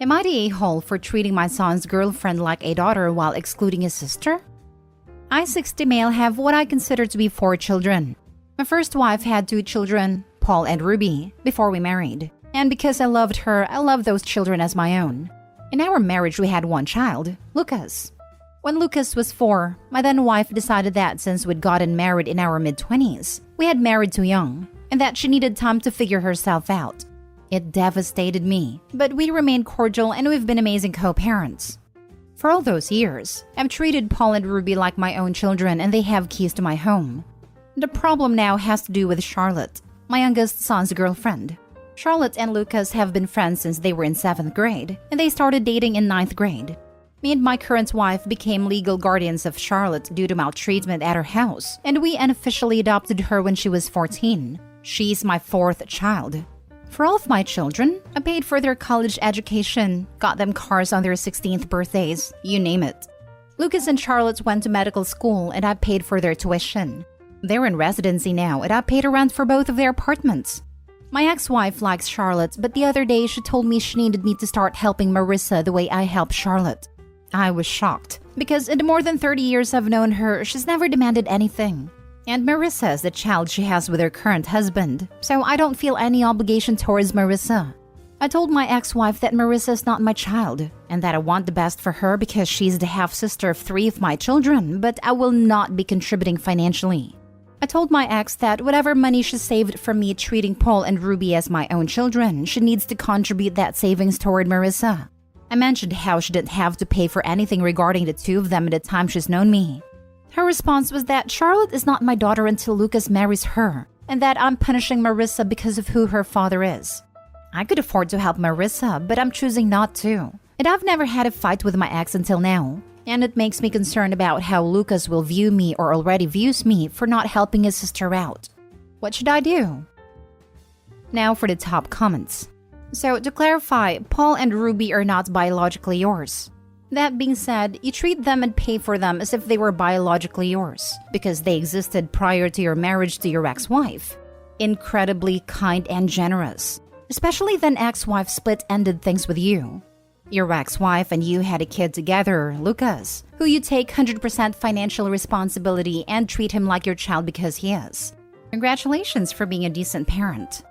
Am I the a-hole for treating my son's girlfriend like a daughter while excluding his sister? I, 60 male, have what I consider to be 4 children. My first wife had 2 children, Paul and Ruby, before we married. And because I loved her, I loved those children as my own. In our marriage, we had 1 child, Lucas. When Lucas was 4, my then wife decided that since we'd gotten married in our mid-20s, we had married too young, and that she needed time to figure herself out. It devastated me, but we remained cordial and we've been amazing co-parents. For all those years, I've treated Paul and Ruby like my own children and they have keys to my home. The problem now has to do with Charlotte, my youngest son's girlfriend. Charlotte and Lucas have been friends since they were in 7th grade, and they started dating in 9th grade. Me and my current wife became legal guardians of Charlotte due to maltreatment at her house, and we unofficially adopted her when she was 14. She's my 4th child. For all of my children, I paid for their college education, got them cars on their 16th birthdays, you name it. Lucas and Charlotte went to medical school and I paid for their tuition. They're in residency now and I paid a rent for both of their apartments. My ex-wife likes Charlotte, but the other day she told me she needed me to start helping Marissa the way I help Charlotte. I was shocked, because in the more than 30 years I've known her, she's never demanded anything. And Marissa is the child she has with her current husband, so I don't feel any obligation towards Marissa. I told my ex-wife that Marissa is not my child, and that I want the best for her because she's the half-sister of 3 of my children, but I will not be contributing financially. I told my ex that whatever money she saved from me treating Paul and Ruby as my own children, she needs to contribute that savings toward Marissa. I mentioned how she didn't have to pay for anything regarding the 2 of them at the time she's known me. Her response was that Charlotte is not my daughter until Lucas marries her, and that I'm punishing Marissa because of who her father is. I could afford to help Marissa, but I'm choosing not to. And I've never had a fight with my ex until now, and it makes me concerned about how Lucas will view me or already views me for not helping his sister out. What should I do? Now for the top comments. So to clarify, Paul and Ruby are not biologically yours. That being said, you treat them and pay for them as if they were biologically yours, because they existed prior to your marriage to your ex-wife. Incredibly kind and generous. Especially then ex-wife split-ended things with you. Your ex-wife and you had a kid together, Lucas, who you take 100% financial responsibility and treat him like your child because he is. Congratulations for being a decent parent.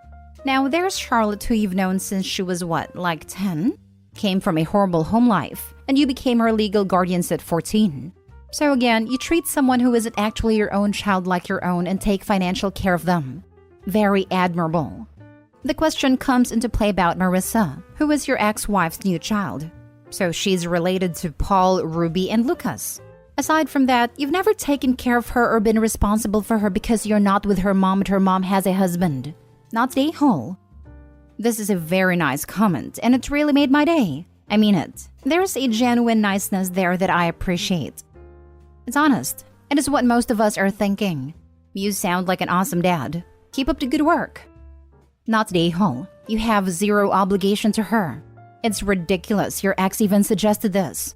Now there's Charlotte, who you've known since she was like 10? Came from a horrible home life, and you became her legal guardians at 14. So again, you treat someone who isn't actually your own child like your own and take financial care of them. Very admirable. The question comes into play about Marissa, who is your ex-wife's new child. So she's related to Paul, Ruby, and Lucas. Aside from that, you've never taken care of her or been responsible for her because you're not with her mom and her mom has a husband. Not the a-hole. This is a very nice comment, and it really made my day. I mean it. There's a genuine niceness there that I appreciate. It's honest. It is what most of us are thinking. You sound like an awesome dad. Keep up the good work. Not the a-hole. You have zero obligation to her. It's ridiculous your ex even suggested this.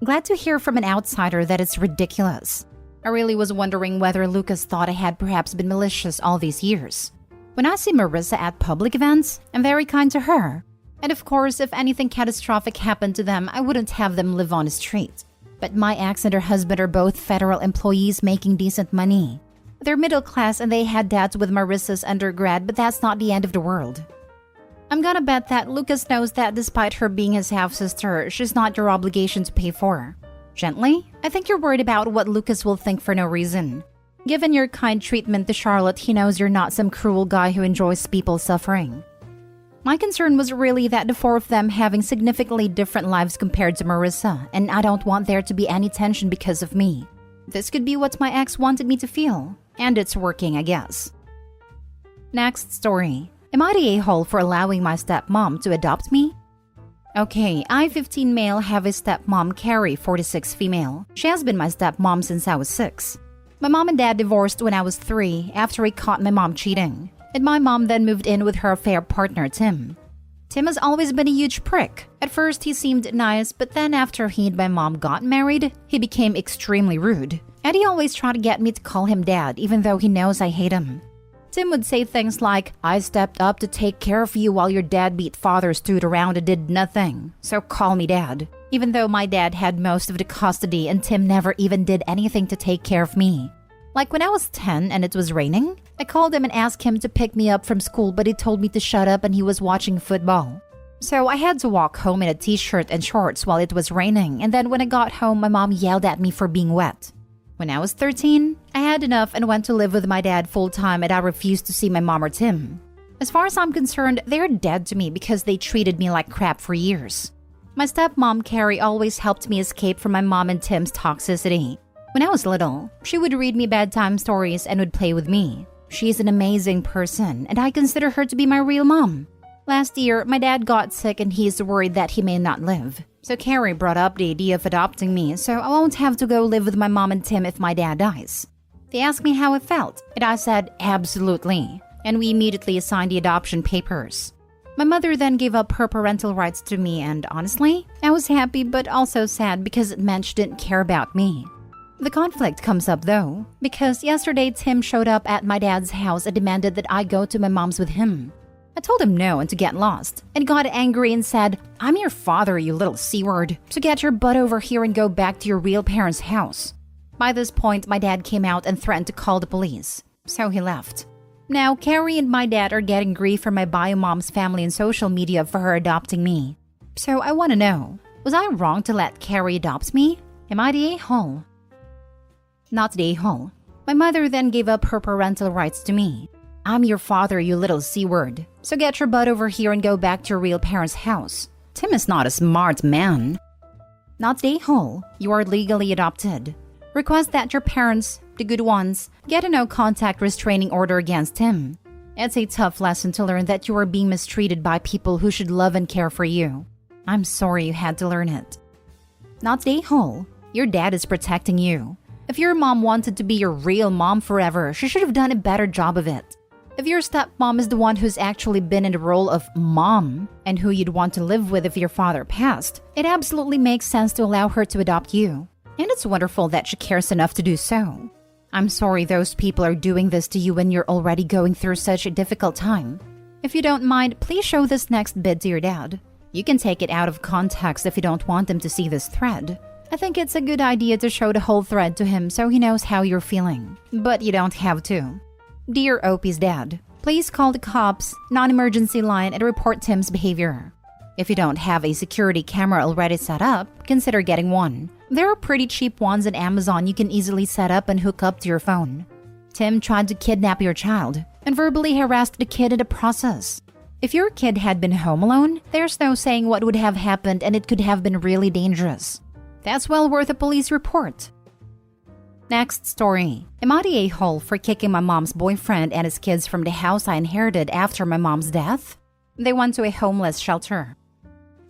Glad to hear from an outsider that it's ridiculous. I really was wondering whether Lucas thought I had perhaps been malicious all these years. When I see Marissa at public events, I'm very kind to her. And of course, if anything catastrophic happened to them, I wouldn't have them live on the street. But my ex and her husband are both federal employees making decent money. They're middle class and they had dads with Marissa's undergrad, but that's not the end of the world. I'm gonna bet that Lucas knows that despite her being his half-sister, she's not your obligation to pay for. Gently, I think you're worried about what Lucas will think for no reason. Given your kind treatment to Charlotte, he knows you're not some cruel guy who enjoys people suffering. My concern was really that the 4 of them having significantly different lives compared to Marissa, and I don't want there to be any tension because of me. This could be what my ex wanted me to feel, and it's working, I guess. Next story. Am I the a-hole for allowing my stepmom to adopt me? Okay, I, 15 male, have a stepmom, Carrie, 46 female. She has been my stepmom since I was 6. My mom and dad divorced when I was 3 after he caught my mom cheating, and my mom then moved in with her affair partner, Tim. Tim has always been a huge prick. At first he seemed nice, but then after he and my mom got married, he became extremely rude. And he always tried to get me to call him dad, even though he knows I hate him. Tim would say things like, "I stepped up to take care of you while your deadbeat father stood around and did nothing, so call me dad." Even though my dad had most of the custody and Tim never even did anything to take care of me. Like when I was 10 and it was raining, I called him and asked him to pick me up from school, but he told me to shut up and he was watching football. So I had to walk home in a t-shirt and shorts while it was raining, and then when I got home, my mom yelled at me for being wet. When I was 13, I had enough and went to live with my dad full-time, and I refused to see my mom or Tim. As far as I'm concerned, they're dead to me because they treated me like crap for years. My stepmom, Carrie, always helped me escape from my mom and Tim's toxicity. When I was little, she would read me bedtime stories and would play with me. She's an amazing person, and I consider her to be my real mom. Last year, my dad got sick and he's worried that he may not live. So Carrie brought up the idea of adopting me, so I won't have to go live with my mom and Tim if my dad dies. They asked me how I felt, and I said, absolutely. And we immediately signed the adoption papers. My mother then gave up her parental rights to me, and honestly, I was happy but also sad because it meant she didn't care about me. The conflict comes up though, because yesterday Tim showed up at my dad's house and demanded that I go to my mom's with him. I told him no and to get lost, and got angry and said, "I'm your father, you little C-word, so get your butt over here and go back to your real parents' house." By this point, my dad came out and threatened to call the police, so he left. Now, Carrie and my dad are getting grief from my bio mom's family and social media for her adopting me. So I want to know, was I wrong to let Carrie adopt me? Am I the a-hole? Not the a-hole. My mother then gave up her parental rights to me. "I'm your father, you little C-word, so get your butt over here and go back to your real parents' house." Tim is not a smart man. Not the a-hole. You are legally adopted. Request that your parents, the good ones, get a no-contact restraining order against him. It's a tough lesson to learn that you are being mistreated by people who should love and care for you. I'm sorry you had to learn it. Not the a-hole. Your dad is protecting you. If your mom wanted to be your real mom forever, she should have done a better job of it. If your stepmom is the one who's actually been in the role of mom and who you'd want to live with if your father passed, it absolutely makes sense to allow her to adopt you. And it's wonderful that she cares enough to do so. I'm sorry those people are doing this to you when you're already going through such a difficult time. If you don't mind, please show this next bid to your dad. You can take it out of context if you don't want him to see this thread. I think it's a good idea to show the whole thread to him so he knows how you're feeling. But you don't have to. Dear Opie's dad, please call the cops, non-emergency line, and report Tim's behavior. If you don't have a security camera already set up, consider getting one. There are pretty cheap ones on Amazon you can easily set up and hook up to your phone. Tim tried to kidnap your child and verbally harassed the kid in the process. If your kid had been home alone, there's no saying what would have happened, and it could have been really dangerous. That's well worth a police report. Next story. Am I the a-hole for kicking my mom's boyfriend and his kids from the house I inherited after my mom's death? They went to a homeless shelter.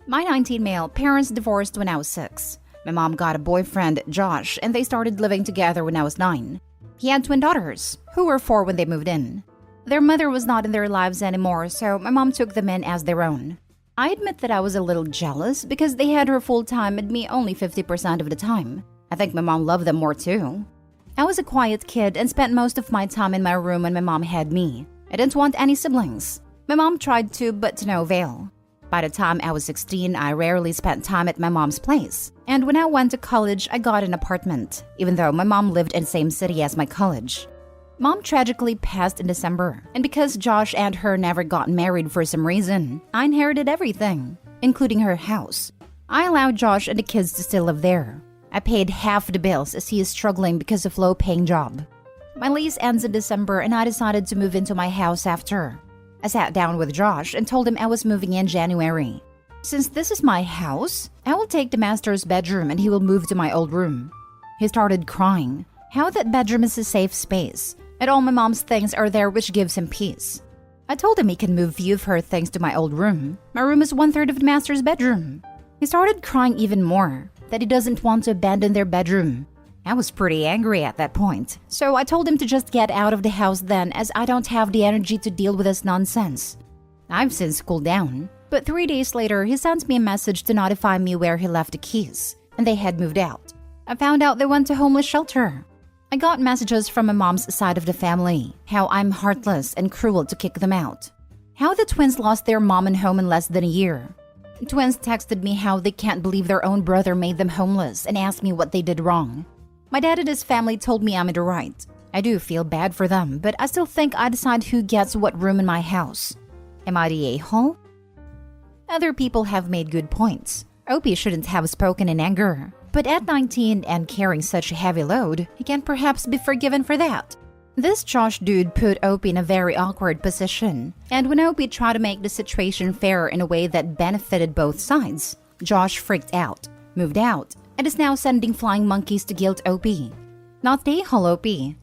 My 19 male parents divorced when I was 6. My mom got a boyfriend, Josh, and they started living together when I was 9. He had twin daughters, who were 4 when they moved in. Their mother was not in their lives anymore, so my mom took them in as their own. I admit that I was a little jealous because they had her full-time and me only 50% of the time. I think my mom loved them more too. I was a quiet kid and spent most of my time in my room when my mom had me. I didn't want any siblings. My mom tried to, but to no avail. By the time I was 16, I rarely spent time at my mom's place. And when I went to college, I got an apartment, even though my mom lived in the same city as my college. Mom tragically passed in December, and because Josh and her never got married for some reason, I inherited everything, including her house. I allowed Josh and the kids to still live there. I paid half the bills as he is struggling because of low-paying job. My lease ends in December and I decided to move into my house after. I sat down with Josh and told him I was moving in January. Since this is my house, I will take the master's bedroom and he will move to my old room. He started crying. How that bedroom is a safe space, and all my mom's things are there, which gives him peace. I told him he can move few of her things to my old room. My room is 1/3 of the master's bedroom. He started crying even more, that he doesn't want to abandon their bedroom. I was pretty angry at that point, so I told him to just get out of the house then, as I don't have the energy to deal with this nonsense. I've since cooled down, but 3 days later he sent me a message to notify me where he left the keys, and they had moved out. I found out they went to homeless shelter. I got messages from my mom's side of the family, how I'm heartless and cruel to kick them out. How the twins lost their mom and home in less than a year. Twins texted me how they can't believe their own brother made them homeless and asked me what they did wrong. My dad and his family told me I'm in the right. I do feel bad for them, but I still think I decide who gets what room in my house. Am I the a-hole? Other people have made good points. Opie shouldn't have spoken in anger, but at 19 and carrying such a heavy load, he can perhaps be forgiven for that. This Josh dude put Opie in a very awkward position, and when Opie tried to make the situation fair in a way that benefited both sides, Josh freaked out, moved out, and is now sending flying monkeys to guilt Opie. Not the a-hole Opie.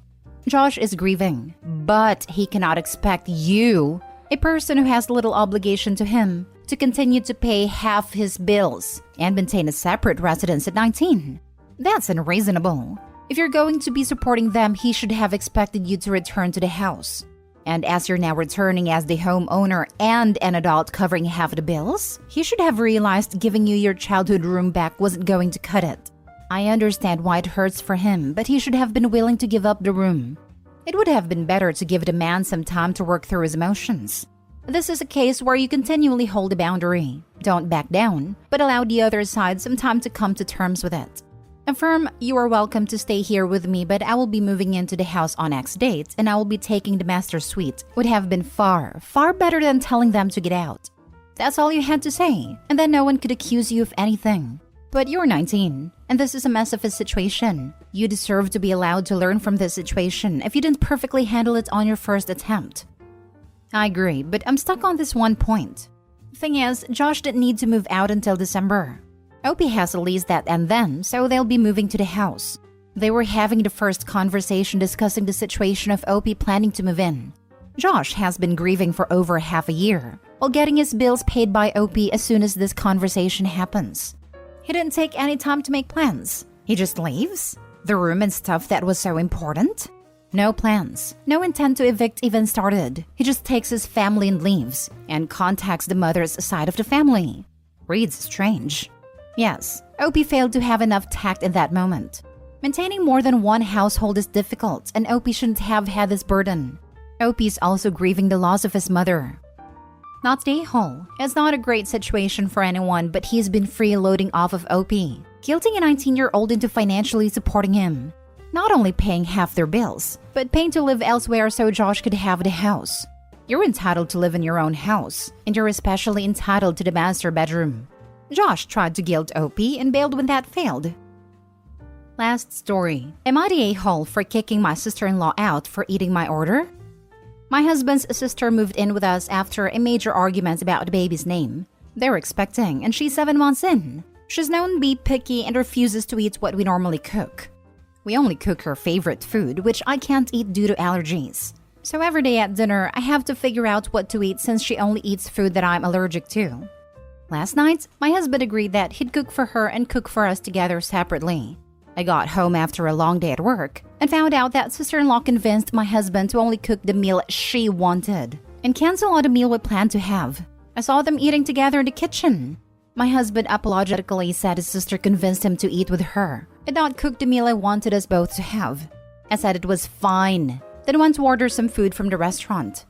Josh is grieving, but he cannot expect you, a person who has little obligation to him, to continue to pay half his bills and maintain a separate residence at 19. That's unreasonable. If you're going to be supporting them, he should have expected you to return to the house. And as you're now returning as the homeowner and an adult covering half the bills, he should have realized giving you your childhood room back wasn't going to cut it. I understand why it hurts for him, but he should have been willing to give up the room. It would have been better to give the man some time to work through his emotions. This is a case where you continually hold a boundary. Don't back down, but allow the other side some time to come to terms with it. Affirm, you are welcome to stay here with me, but I will be moving into the house on X date and I will be taking the master suite. Would have been far, far better than telling them to get out. That's all you had to say, and then no one could accuse you of anything. But you're 19, and this is a mess of a situation. You deserve to be allowed to learn from this situation if you didn't perfectly handle it on your first attempt. I agree, but I'm stuck on this one point. Thing is, Josh didn't need to move out until December. Opie has a lease that and then, so they'll be moving to the house. They were having the first conversation discussing the situation of Opie planning to move in. Josh has been grieving for over half a year, while getting his bills paid by Opie as soon as this conversation happens. He didn't take any time to make plans. He just leaves? The room and stuff that was so important? No plans. No intent to evict even started. He just takes his family and leaves, and contacts the mother's side of the family. Reads strange. Yes, Opie failed to have enough tact in that moment. Maintaining more than one household is difficult, and Opie shouldn't have had this burden. Opie's also grieving the loss of his mother. Not the a-hole. It's not a great situation for anyone, but he's been freeloading off of Opie, guilting a 19-year-old into financially supporting him. Not only paying half their bills, but paying to live elsewhere so Josh could have the house. You're entitled to live in your own house, and you're especially entitled to the master bedroom. Josh tried to guilt Opie and bailed when that failed. Last story. Am I the a-hole for kicking my sister-in-law out for eating my order? My husband's sister moved in with us after a major argument about the baby's name. They were expecting, and she's 7 months in. She's known to be picky and refuses to eat what we normally cook. We only cook her favorite food, which I can't eat due to allergies. So every day at dinner, I have to figure out what to eat since she only eats food that I'm allergic to. Last night, my husband agreed that he'd cook for her and cook for us together separately. I got home after a long day at work and found out that sister-in-law convinced my husband to only cook the meal she wanted and cancel on the meal we planned to have. I saw them eating together in the kitchen. My husband apologetically said his sister convinced him to eat with her and not cook the meal I wanted us both to have. I said it was fine, then went to order some food from the restaurant.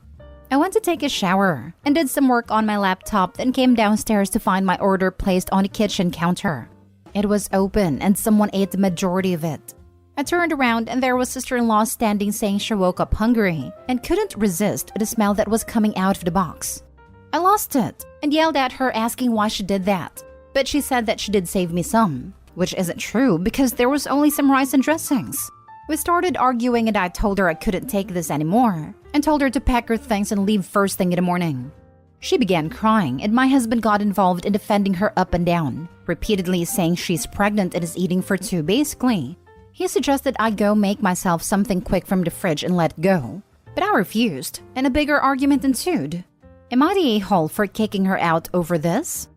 I went to take a shower and did some work on my laptop, then came downstairs to find my order placed on the kitchen counter. It was open and someone ate the majority of it. I turned around and there was sister-in-law standing saying she woke up hungry and couldn't resist the smell that was coming out of the box. I lost it and yelled at her asking why she did that, but she said that she did save me some, which isn't true because there was only some rice and dressings. We started arguing and I told her I couldn't take this anymore and told her to pack her things and leave first thing in the morning. She began crying and my husband got involved in defending her up and down, repeatedly saying she's pregnant and is eating for two basically. He suggested I go make myself something quick from the fridge and let go, but I refused and a bigger argument ensued. Am I the a-hole for kicking her out over this?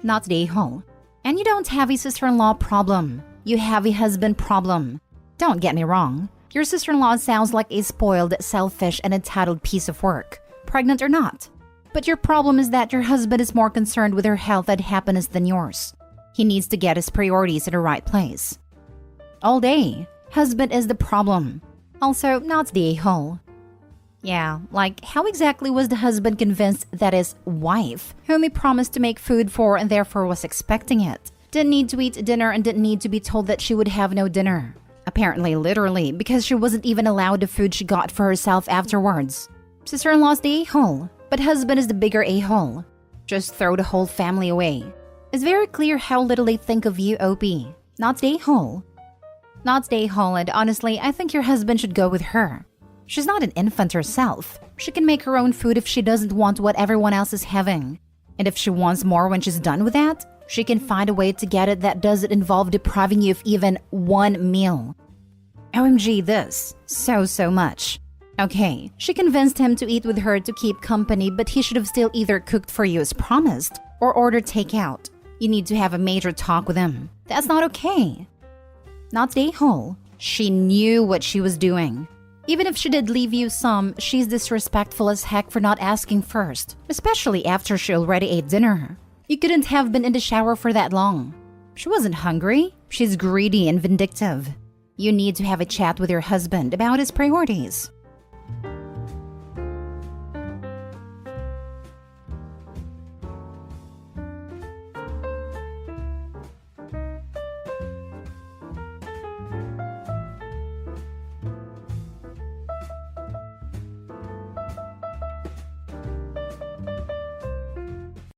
Not the a-hole. And you don't have a sister-in-law problem. You have a husband problem. Don't get me wrong. Your sister-in-law sounds like a spoiled, selfish, and entitled piece of work, pregnant or not. But your problem is that your husband is more concerned with her health and happiness than yours. He needs to get his priorities in the right place. All day, Husband is the problem. Also, not the a-hole. Yeah, like how exactly was the husband convinced that his wife, whom he promised to make food for and therefore was expecting it, didn't need to eat dinner and didn't need to be told that she would have no dinner? Apparently, literally, because she wasn't even allowed the food she got for herself afterwards. Sister-in-law's the a-hole, but husband is the bigger a-hole. Just throw the whole family away. It's very clear how little they think of you, OP. Not the a-hole. Not the a-hole, and honestly, I think your husband should go with her. She's not an infant herself. She can make her own food if she doesn't want what everyone else is having. And if she wants more when she's done with that, she can find a way to get it that doesn't involve depriving you of even one meal. OMG this. So much. Okay, she convinced him to eat with her to keep company, but he should have still either cooked for you as promised or ordered takeout. You need to have a major talk with him. That's not okay. Not the a-hole. She knew what she was doing. Even if she did leave you some, she's disrespectful as heck for not asking first, especially after she already ate dinner. You couldn't have been in the shower for that long. She wasn't hungry. She's greedy and vindictive. You need to have a chat with your husband about his priorities.